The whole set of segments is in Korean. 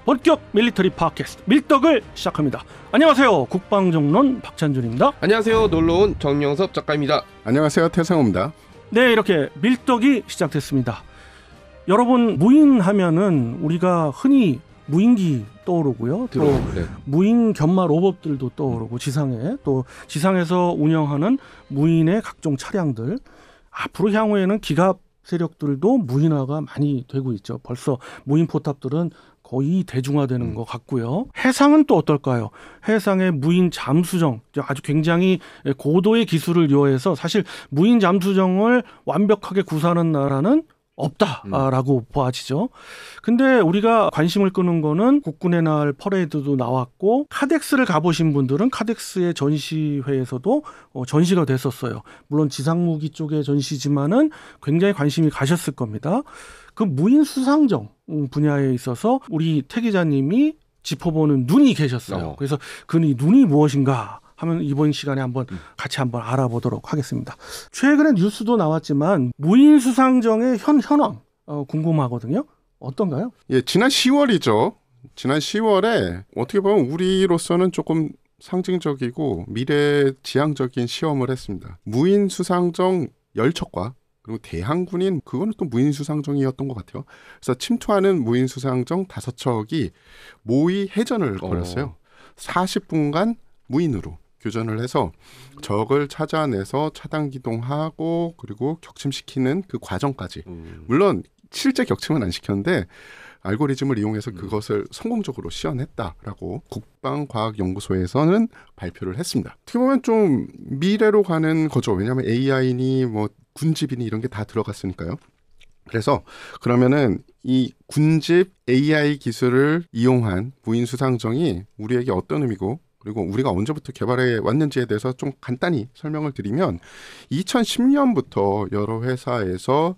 본격 밀리터리 팟캐스트 밀떡을 시작합니다. 안녕하세요. 국방정론 박찬준입니다. 안녕하세요. 놀러온 정영섭 작가입니다. 안녕하세요. 태상호입니다. 네, 이렇게 밀떡이 시작됐습니다. 여러분, 무인하면은 우리가 흔히 무인기 떠오르고요. 또 네. 무인 견마 로봇들도 떠오르고 지상에 또 지상에서 운영하는 무인의 각종 차량들. 앞으로 향후에는 기갑 세력들도 무인화가 많이 되고 있죠. 벌써 무인 포탑들은 거의 대중화되는 것 같고요. 해상은 또 어떨까요? 해상의 무인 잠수정, 아주 굉장히 고도의 기술을 요해서 사실 무인 잠수정을 완벽하게 구사하는 나라는 없다라고 보아지죠. 근데 우리가 관심을 끄는 거는 국군의 날 퍼레이드도 나왔고, 카덱스를 가보신 분들은 카덱스의 전시회에서도 전시가 됐었어요. 물론 지상무기 쪽의 전시지만은 굉장히 관심이 가셨을 겁니다. 그 무인 수상정 분야에 있어서 우리 태 기자님이 짚어보는 눈이 계셨어요. 그래서 그 눈이 무엇인가 하면 이번 시간에 같이 한번 알아보도록 하겠습니다. 최근에 뉴스도 나왔지만 무인 수상정의 현황 궁금하거든요. 어떤가요? 예, 지난 10월이죠. 지난 10월에 어떻게 보면 우리로서는 조금 상징적이고 미래지향적인 시험을 했습니다. 무인 수상정 10척과 그리고 대항군인 그거는 또 무인 수상정이었던 것 같아요. 그래서 침투하는 무인 수상정 5척이 모의 해전을 벌였어요. 40분간 무인으로 교전을 해서 적을 찾아내서 차단 기동하고 그리고 격침시키는 그 과정까지. 물론 실제 격침은 안 시켰는데 알고리즘을 이용해서 그것을 성공적으로 시연했다라고 국방과학연구소에서는 발표를 했습니다. 어떻게 보면 좀 미래로 가는 거죠. 왜냐하면 AI니 뭐 군집이니 이런 게 다 들어갔으니까요. 그래서 그러면은 이 군집 AI 기술을 이용한 무인 수상정이 우리에게 어떤 의미고 그리고 우리가 언제부터 개발해 왔는지에 대해서 좀 간단히 설명을 드리면 2010년부터 여러 회사에서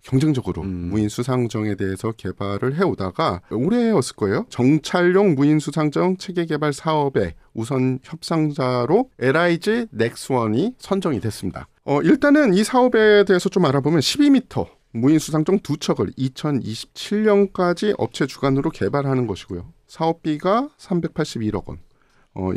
경쟁적으로 무인 수상정에 대해서 개발을 해오다가 올해였을 거예요. 정찰용 무인 수상정 체계 개발 사업의 우선 협상자로 LIG 넥스원이 선정이 됐습니다. 일단은 이 사업에 대해서 좀 알아보면 12m 무인 수상정 2척을 2027년까지 업체 주관으로 개발하는 것이고요. 사업비가 381억 원.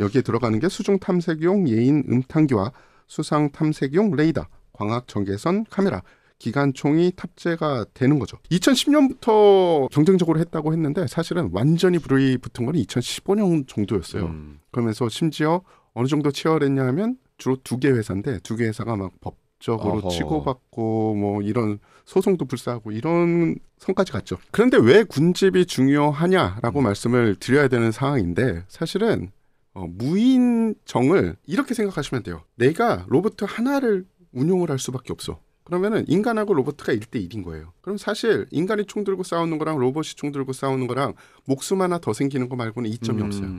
여기에 들어가는 게 수중 탐색용 예인 음탄기와 수상 탐색용 레이더, 광학 전개선 카메라, 기관총이 탑재가 되는 거죠. 2010년부터 경쟁적으로 했다고 했는데 사실은 완전히 불이 붙은 건 2015년 정도였어요. 그러면서 심지어 어느 정도 치열했냐 하면 주로 2개 회사인데 2개 회사가 막 법적으로 치고받고 뭐 이런 소송도 불사하고 이런 선까지 갔죠. 그런데 왜 군집이 중요하냐라고 말씀을 드려야 되는 상황인데 사실은 무인정을 이렇게 생각하시면 돼요. 내가 로봇 하나를 운용을 할 수밖에 없어. 그러면은 인간하고 로봇가 1대1인 거예요. 그럼 사실 인간이 총 들고 싸우는 거랑 로봇이 총 들고 싸우는 거랑 목숨 하나 더 생기는 거 말고는 이점이 없어요.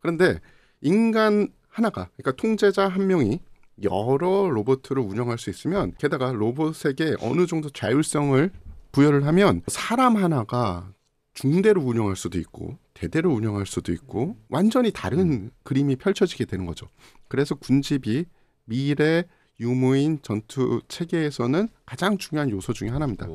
그런데 인간 하나가, 그러니까 통제자 한 명이 여러 로봇을 운영할 수 있으면, 게다가 로봇에게 어느 정도 자율성을 부여를 하면 사람 하나가 중대로 운영할 수도 있고 대대로 운영할 수도 있고 완전히 다른 그림이 펼쳐지게 되는 거죠. 그래서 군집이 미래 유무인 전투 체계에서는 가장 중요한 요소 중에 하나입니다.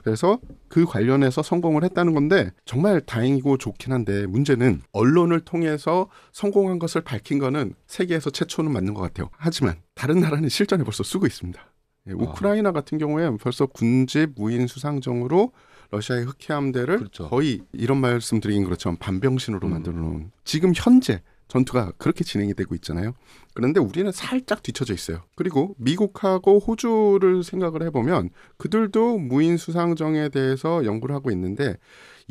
그래서 그 관련해서 성공을 했다는 건데 정말 다행이고 좋긴 한데 문제는 언론을 통해서 성공한 것을 밝힌 거는 세계에서 최초는 맞는 것 같아요. 하지만 다른 나라는 실전에 벌써 쓰고 있습니다. 우크라이나 같은 경우에 벌써 군집 무인 수상정으로 러시아의 흑해함대를 거의 이런 말씀 드리긴 그렇지만 반병신으로 만들어 놓은 지금 현재 전투가 그렇게 진행이 되고 있잖아요. 그런데 우리는 살짝 뒤쳐져 있어요. 그리고 미국하고 호주를 생각을 해보면 그들도 무인 수상정에 대해서 연구를 하고 있는데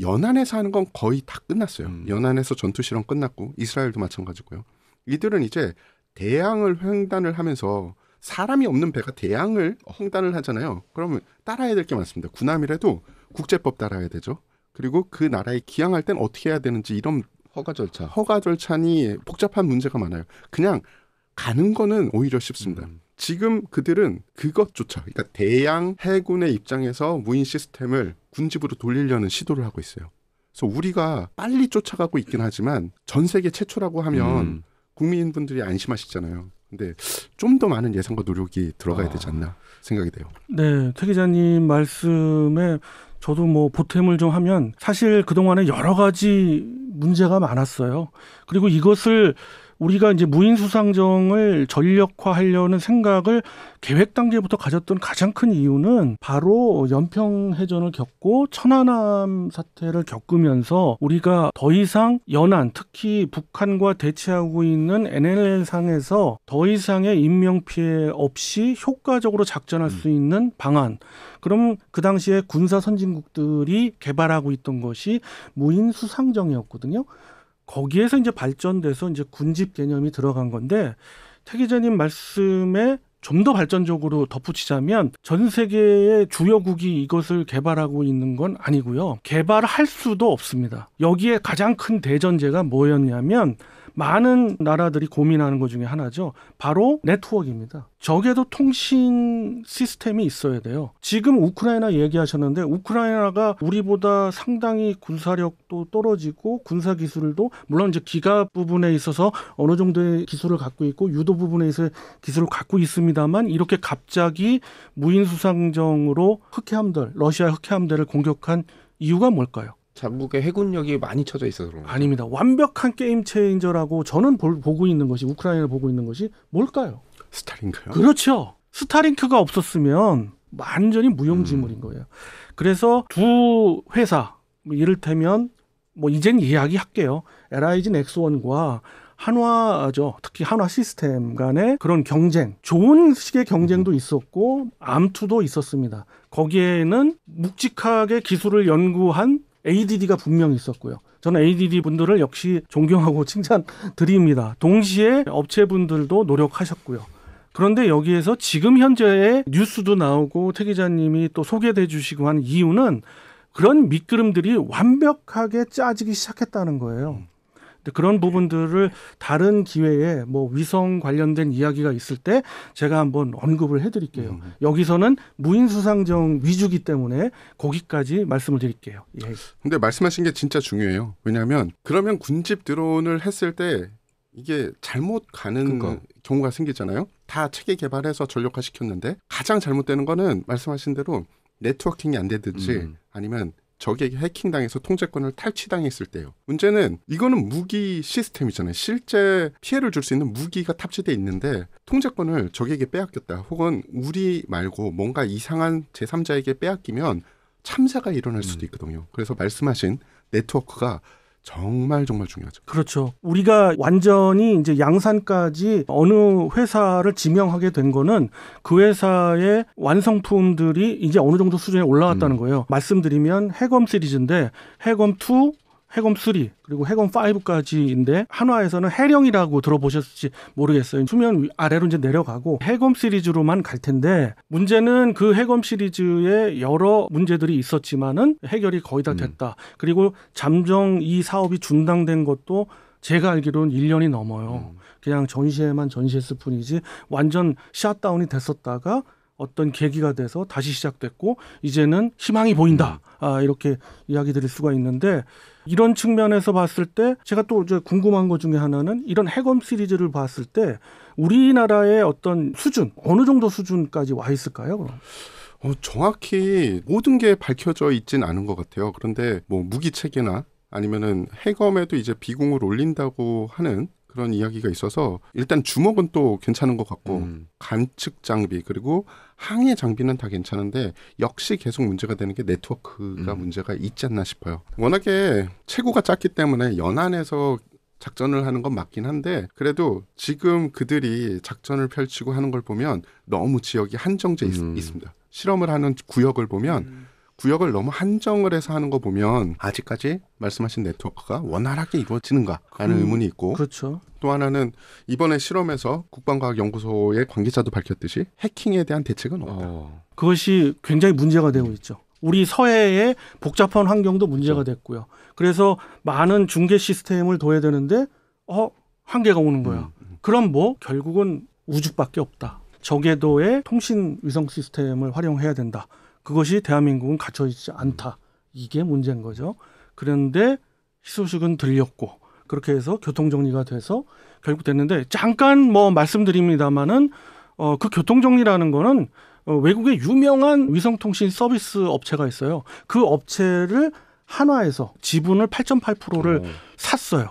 연안에서 하는 건 거의 다 끝났어요. 연안에서 전투 실험 끝났고 이스라엘도 마찬가지고요. 이들은 이제 대양을 횡단을 하면서 사람이 없는 배가 대양을 횡단을 하잖아요. 그러면 따라야 될 게 많습니다. 군함이라도 국제법 따라야 되죠. 그리고 그 나라에 기항할 땐 어떻게 해야 되는지 이런 허가 절차니 복잡한 문제가 많아요. 그냥 가는 거는 오히려 쉽습니다. 지금 그들은 그것조차, 그러니까 대양 해군의 입장에서 무인 시스템을 군집으로 돌리려는 시도를 하고 있어요. 그래서 우리가 빨리 쫓아가고 있긴 하지만 전 세계 최초라고 하면 국민분들이 안심하시잖아요. 근데 좀 더 많은 예산과 노력이 들어가야 되지 않나 생각이 돼요. 네, 태 기자님 말씀에 저도 뭐 보탬을 좀 하면 사실 그동안에 여러 가지 문제가 많았어요. 그리고 이것을 우리가 이제 무인수상정을 전력화하려는 생각을 계획 단계부터 가졌던 가장 큰 이유는 바로 연평해전을 겪고 천안함 사태를 겪으면서 우리가 더 이상 연안, 특히 북한과 대치하고 있는 NLL상에서 더 이상의 인명피해 없이 효과적으로 작전할 수 있는 방안. 그럼 그 당시에 군사 선진국들이 개발하고 있던 것이 무인수상정이었거든요. 거기에서 이제 발전돼서 이제 군집 개념이 들어간 건데 태 기자님 말씀에 좀 더 발전적으로 덧붙이자면 전 세계의 주요국이 이것을 개발하고 있는 건 아니고요. 개발할 수도 없습니다. 여기에 가장 큰 대전제가 뭐였냐면 많은 나라들이 고민하는 것 중에 하나죠. 바로 네트워크입니다. 적에도 통신 시스템이 있어야 돼요. 지금 우크라이나 얘기하셨는데 우크라이나가 우리보다 상당히 군사력도 떨어지고 군사 기술도 물론 이제 기갑 부분에 있어서 어느 정도의 기술을 갖고 있고 유도 부분에 있어서 기술을 갖고 있습니다만 이렇게 갑자기 무인수상정으로 흑해함들, 러시아 흑해함대를 공격한 이유가 뭘까요? 자국의 해군력이 많이 쳐져 있어서 그런 거죠. 아닙니다. 완벽한 게임 체인저라고 저는 보고 있는 것이 우크라이나를 보고 있는 것이 뭘까요? 스타링크요? 그렇죠. 스타링크가 없었으면 완전히 무용지물인 거예요. 그래서 두 회사 이를테면 뭐 이젠 이야기할게요. LIG 넥스원과 한화죠. 특히 한화 시스템 간의 그런 경쟁, 좋은 식의 경쟁도 있었고 암투도 있었습니다. 거기에는 묵직하게 기술을 연구한 ADD가 분명히 있었고요. 저는 ADD 분들을 역시 존경하고 칭찬드립니다. 동시에 업체분들도 노력하셨고요. 그런데 여기에서 지금 현재의 뉴스도 나오고 태 기자님이 또 소개해 주시고 한 이유는 그런 밑그림들이 완벽하게 짜지기 시작했다는 거예요. 그런 부분들을 다른 기회에 뭐 위성 관련된 이야기가 있을 때 제가 한번 언급을 해드릴게요. 여기서는 무인수상정 위주기 때문에 거기까지 말씀을 드릴게요. 예. 근데 말씀하신 게 진짜 중요해요. 왜냐하면 그러면 군집 드론을 했을 때 이게 잘못 가는 경우가 생기잖아요. 다 체계 개발해서 전력화 시켰는데 가장 잘못되는 거는 말씀하신 대로 네트워킹이 안 되든지 아니면 적에게 해킹당해서 통제권을 탈취당했을 때요. 문제는 이거는 무기 시스템이잖아요. 실제 피해를 줄 수 있는 무기가 탑재돼 있는데 통제권을 적에게 빼앗겼다. 혹은 우리 말고 뭔가 이상한 제3자에게 빼앗기면 참사가 일어날 수도 있거든요. 그래서 말씀하신 네트워크가 정말 중요하죠. 그렇죠. 우리가 완전히 이제 양산까지 어느 회사를 지명하게 된 거는 그 회사의 완성품들이 이제 어느 정도 수준에 올라왔다는 거예요. 말씀드리면 해검 시리즈인데 해검 2, 해검 3 그리고 해검 5까지인데 한화에서는 해령이라고 들어보셨을지 모르겠어요. 수면 아래로 이제 내려가고 해검 시리즈로만 갈 텐데 문제는 그 해검 시리즈에 여러 문제들이 있었지만은 해결이 거의 다 됐다. 그리고 잠정 이 사업이 중단된 것도 제가 알기로는 1년이 넘어요. 그냥 전시회만 전시했을 뿐이지 완전 샷다운이 됐었다가 어떤 계기가 돼서 다시 시작됐고 이제는 희망이 보인다. 이렇게 이야기 드릴 수가 있는데 이런 측면에서 봤을 때 제가 또 이제 궁금한 것 중에 하나는 이런 해검 시리즈를 봤을 때 우리나라의 어떤 수준 어느 정도 수준까지 와 있을까요? 그럼? 정확히 모든 게 밝혀져 있진 않은 것 같아요. 그런데 뭐 무기 체계나 아니면은 해검에도 이제 비공을 올린다고 하는 그런 이야기가 있어서 일단 주먹은 또 괜찮은 것 같고 관측 장비 그리고 항해 장비는 다 괜찮은데 역시 계속 문제가 되는 게 네트워크가 문제가 있지 않나 싶어요. 워낙에 체구가 작기 때문에 연안에서 작전을 하는 건 맞긴 한데 그래도 지금 그들이 작전을 펼치고 하는 걸 보면 너무 지역이 한정돼 있습니다. 실험을 하는 구역을 보면 구역을 너무 한정을 해서 하는 거 보면 아직까지 말씀하신 네트워크가 원활하게 이루어지는가 하는 의문이 있고 그렇죠. 또 하나는 이번에 실험에서 국방과학연구소의 관계자도 밝혔듯이 해킹에 대한 대책은 없다. 그것이 굉장히 문제가 되고 있죠. 우리 서해의 복잡한 환경도 문제가 됐고요. 그래서 많은 중계 시스템을 둬야 되는데 한계가 오는 거야. 그럼 뭐 결국은 우주밖에 없다. 저궤도의 통신 위성 시스템을 활용해야 된다. 그것이 대한민국은 갖춰 있지 않다. 이게 문제인 거죠. 그런데 희소식은 들렸고 그렇게 해서 교통정리가 돼서 결국 됐는데 잠깐 뭐 말씀드립니다마는 그 교통정리라는 거는 외국의 유명한 위성통신 서비스 업체가 있어요. 그 업체를 한화에서 지분을 8.8%를 샀어요.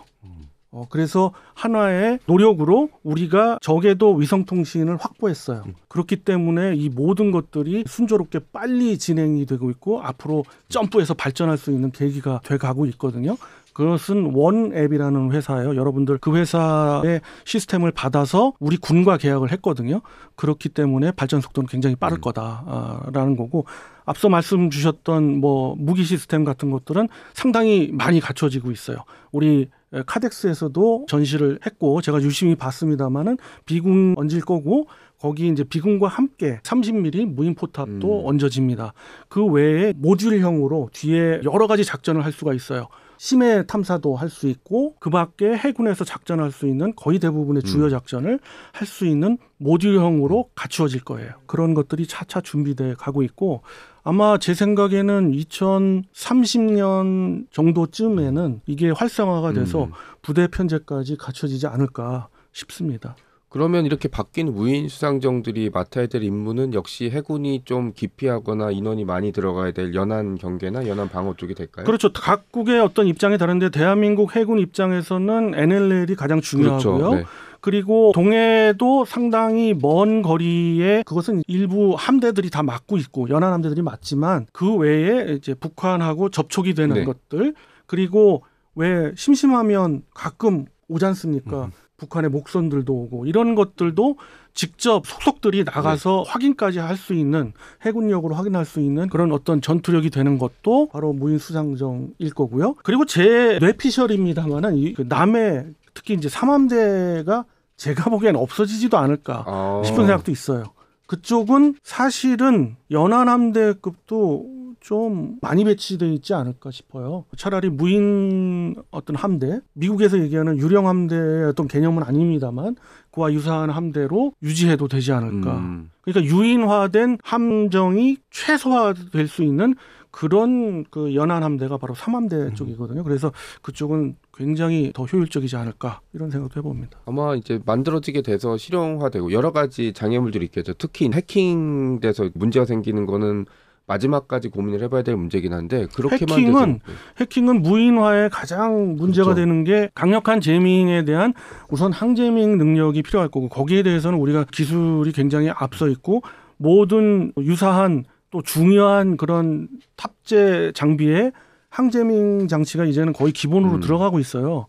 그래서 한화의 노력으로 우리가 적에도 위성통신을 확보했어요. 그렇기 때문에 이 모든 것들이 순조롭게 빨리 진행이 되고 있고 앞으로 점프해서 발전할 수 있는 계기가 돼가고 있거든요. 그것은 원앱이라는 회사예요. 여러분들 그 회사의 시스템을 받아서 우리 군과 계약을 했거든요. 그렇기 때문에 발전 속도는 굉장히 빠를 거다라는 거고, 앞서 말씀 주셨던 뭐 무기 시스템 같은 것들은 상당히 많이 갖춰지고 있어요. 우리 카덱스에서도 전시를 했고 제가 유심히 봤습니다마는 비군 얹을 거고 거기 이제 비군과 함께 30mm 무인 포탑도 얹어집니다. 그 외에 모듈형으로 뒤에 여러 가지 작전을 할 수가 있어요. 심해 탐사도 할 수 있고 그 밖에 해군에서 작전할 수 있는 거의 대부분의 주요 작전을 할 수 있는 모듈형으로 갖추어질 거예요. 그런 것들이 차차 준비돼 가고 있고 아마 제 생각에는 2030년 정도쯤에는 이게 활성화가 돼서 부대 편제까지 갖춰지지 않을까 싶습니다. 그러면 이렇게 바뀐 무인 수상정들이 맡아야 될 임무는 역시 해군이 좀 기피하거나 인원이 많이 들어가야 될 연안 경계나 연안 방어 쪽이 될까요? 그렇죠. 각국의 어떤 입장이 다른데 대한민국 해군 입장에서는 NLL이 가장 중요하고요. 그렇죠. 네. 그리고 동해도 상당히 먼 거리에 그것은 일부 함대들이 다 맡고 있고 연안 함대들이 맡지만 그 외에 이제 북한하고 접촉이 되는 네. 것들 그리고 왜 심심하면 가끔 오지 않습니까? 북한의 목선들도 오고 이런 것들도 직접 속속들이 나가서 확인까지 할 수 있는 해군력으로 확인할 수 있는 그런 어떤 전투력이 되는 것도 바로 무인 수상정일 거고요. 그리고 제 뇌피셜입니다만은 이 남해 특히 이제 3함대가 제가 보기엔 없어지지도 않을까 싶은 생각도 있어요. 그쪽은 사실은 연안함대급도 좀 많이 배치되어 있지 않을까 싶어요. 차라리 무인 어떤 함대, 미국에서 얘기하는 유령 함대의 어떤 개념은 아닙니다만 그와 유사한 함대로 유지해도 되지 않을까. 그러니까 유인화된 함정이 최소화될 수 있는 그런 그 연안 함대가 바로 3함대 쪽이거든요. 그래서 그쪽은 굉장히 더 효율적이지 않을까 이런 생각도 해봅니다. 아마 이제 만들어지게 돼서 실용화되고 여러 가지 장애물들이 있겠죠. 특히 해킹돼서 문제가 생기는 거는 마지막까지 고민을 해봐야 될 문제긴 한데 그렇게만 해킹은 무인화에 가장 문제가 그렇죠. 되는 게 강력한 제밍에 대한 우선 항제밍 능력이 필요할 거고 거기에 대해서는 우리가 기술이 굉장히 앞서 있고 모든 유사한 또 중요한 그런 탑재 장비에 항제밍 장치가 이제는 거의 기본으로 들어가고 있어요.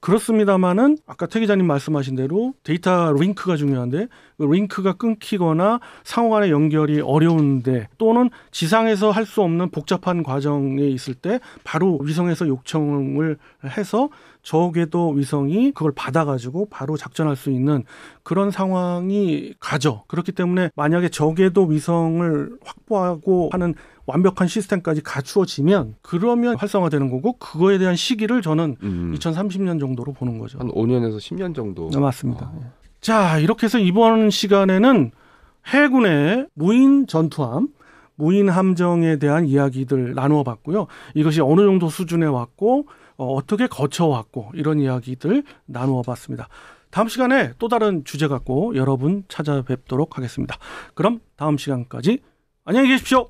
그렇습니다만은 아까 태 기자님 말씀하신 대로 데이터 링크가 중요한데 그 링크가 끊기거나 상호 간의 연결이 어려운데 또는 지상에서 할 수 없는 복잡한 과정에 있을 때 바로 위성에서 요청을 해서 저궤도 위성이 그걸 받아가지고 바로 작전할 수 있는 그런 상황이 가죠. 그렇기 때문에 만약에 저궤도 위성을 확보하고 하는 완벽한 시스템까지 갖추어지면 그러면 활성화되는 거고 그거에 대한 시기를 저는 2030년 정도로 보는 거죠. 한 5년에서 10년 정도. 맞습니다. 자, 이렇게 해서 이번 시간에는 해군의 무인 전투함, 무인 함정에 대한 이야기들 나누어 봤고요. 이것이 어느 정도 수준에 왔고 어떻게 거쳐왔고 이런 이야기들 나누어 봤습니다. 다음 시간에 또 다른 주제 갖고 여러분 찾아뵙도록 하겠습니다. 그럼 다음 시간까지 안녕히 계십시오.